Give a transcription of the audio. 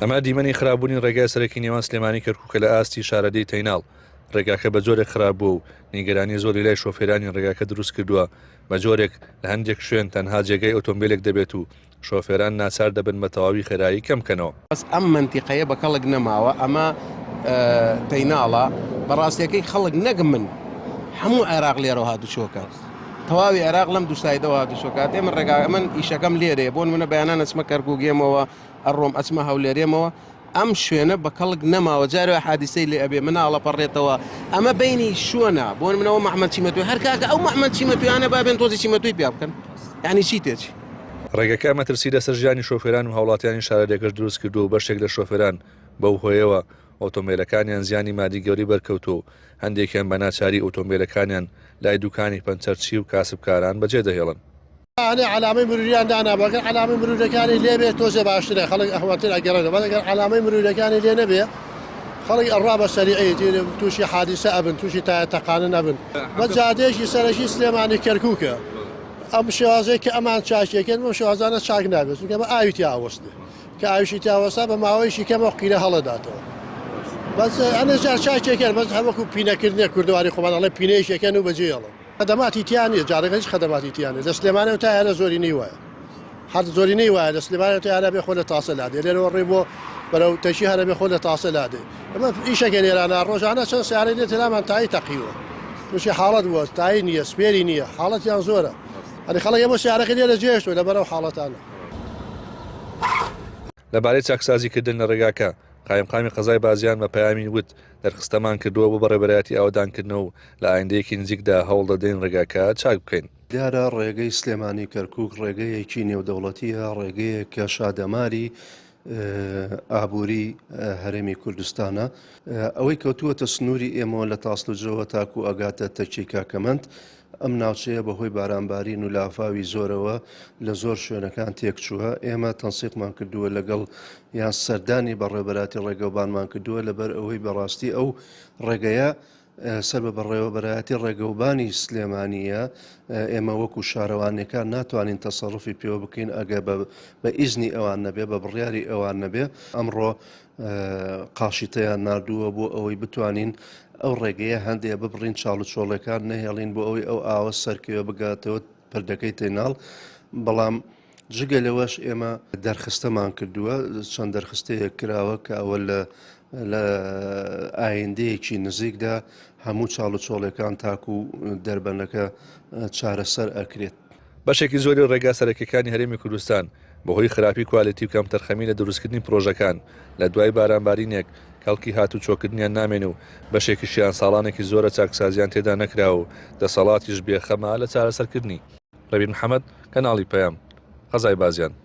ئەمە دیمەنی خراپبوونی ڕێگای سەرەکی نێوان سلێمانی کەرکووکە لە ئاستی شارەدەی تەیناڵ. ڕێگاکە بە جۆرێک خراپ بوو و نیگەرانی زۆری لای شۆفێرانی ڕێگاکە دروست کردووە. بە جۆرێک لە هەندێک شوێن تەنها جێگەی ئۆتۆمبیلێک دەبێت و شۆفێران ناچار دەبن بە تەواوی خێرایی کەم بکەنەوە. بەس ئەم منتیقەیە بە کەڵک نەماوە، ئەمە تەیناڵە بەڕاستیەکەی خەڵک نەگم من هەموو عێراق لێرە هاتوچۆکات، تەواوی عێراق لەم دوو سایدەوە هاتوچۆکات. ئێمە ڕێگا من ئیشەکەم لێرەیە، بۆن منە بەیانان ئەچمە کەرکووکێمەوە ئەڕۆم ئەچمە هەولێرێمەوە، ئەم شوێنە بە کەڵک نەماوە. جارێ حادیسەی لێ ئەبێ مناڵە پەڕێتەوە، ئەمە بینی شوۆنە بۆن منەوە محەممەد چیمەتوی هەر کاکە ئەو محەممەد چیمەتویانە بابێن تۆزی چیمەتوی پیا بکەن، یعنی چی تێچی. ڕێگەکە مەترسی لەسەر ژیانی شۆفێران و هاوڵاتیانی شارەکەش دروست کردو و بەشێک لە شۆفێران بەو هۆیەوە ئۆتۆمبیلەکانیان زیانی مادیگەوری بەرکەوتو و هەندێکیان بە ناچاری ئۆتۆمبیلەکانیان لای دوکانی پەنچەرچی و کاسبکاران بەجێ دەهێڵن. علامەی مروریان دانا بەگەر علامەی مرورەکانی لێبێت تۆزێ باشترە، خەڵک ئەحواتر ئەگەڕێت، بەڵێگەر علامەی مرورەکانی لێ نەبێ خەڵک ئەڕا بە سەریعی تووشی حادیسە ئەبن، تووشی تاقانن ئەبن. بە جادێکی سەرەکی سلێمانی کەرکووکە ئەم شێوازەیە کە ئەمان چاکێکن بۆ شێوازانە چاک نابێت، چونکە بە ئاوی تیاوەستێ کە ئاویشی تیاوەستا بە ماوەیەکی کەمە قیرە هەڵەداتەوە. بەس ئەنە جار چاکێکن بەس هەوەکو پینەکردنێ کوردواری خۆمان ئەڵێ پینەیەکێکن و بەجێڵن. خدماتی تیانە جارێکیش خدماتی تیانە لە سلێمانەوە تا هەرە زۆری نی وایە، هەر زۆری نی وایە لە سلێمانەوە تا هەرە بێ خۆ لە تاسە لادێ لێرەوە ڕێ بۆ بەرەو تەشی هەرە بێ خۆ لە تاسە لادێ. ئەمە ئیشەکە نێرانە ڕۆژانە چەند سیارەی لێ تێلامان تایی تەقیوە تووشی حاڵەت بووە، تایی نییە، سپێری نییە، حاڵەتیان زۆرە. ئەنی خەڵک ئەمە سیارەکە لێرە جێشتوە لە بەرەو حاڵەتانە. لەبارەی چاکسازیکردن لە ڕێگاکە قایمقامی قەزای بازیان بە پەیامی وت دەرخستەمان کردووە بۆ بەڕێبەرایەتی ئاوادانکردنەوە و لە ئایندەیەکی نزیکدا هەوڵ دەدەین ڕێگاکە چاک بکەین. دیارە ڕێگەی سلێمانی کەرکووک ڕێگەیەکی نێودەوڵەتیە، ڕێگەیە کە شادەماری ئابووری هەرێمی کوردستانە. ئەوەی کەوتووەتە سنووری ئێمە لە تاسلوجەوە تاکو ئەگاتە تەکچی کاکەمەند. ئەم ناوچەیە بەهۆی بارانبارین و لافاوی زۆرەوە لە زۆر شوێنەکان تێکچووە. ئێمە تەنسیقمان کردووە لەگەڵ یان سەردانی بەڕێوەبەراتی ڕێگەوبانمان کردووە لەبەر ئەوەی بەڕاستی ئەو ڕێگەیە سەر بە بەڕێوەبەرایەتی ڕێگەوبانی سلێمانیە ئێمە وەکو شارەوانەکان ناتوانین تەسەڕفی پێوە بکەین ئەگە بە ئیزنی ئەوان نەبێ، بە بڕیاری ئەوان نەبێ. ئەمڕۆ قاشیتەیان نردووە بۆ ئەوەی بتوانین ئەو ڕێگەیە هەندێک ببڕین چاڵ و چۆڵەکان نەهێڵین بۆ ئەوەی ئەو ئاوە سەرکەوێ بگاتەوە پردەکەی تەیناڵ. بەڵام جگە لەوەش ئێمە دەرخستەمان کردووە، چەند دەرخستەیەک کراوە کە ئەوە لە ئایندەیەکی نزیکدا هەموو چاڵ و چۆڵەکان تاکو و دەربەنەکە چارەسەر ئەکرێت. بەشێکی زۆری ڕێگا سەرەکیەکانی هەرێمی کوردستان بەهۆی خراپی کوالیتی و کەم تەرخەمی لە دروستکردنی پرۆژەکان لە دوای بارانبارینێک کەڵکی هاتوچۆکردنیان نامێن و بەشێکیشیان ساڵانێکی زۆرە چاکسازیان تێدا نەکراوە و دەسەڵاتیش بێخەما لە چارەسەرکردنی. ڕەبیر محەممەد، کەناڵی پەیام، قەزای بازیان.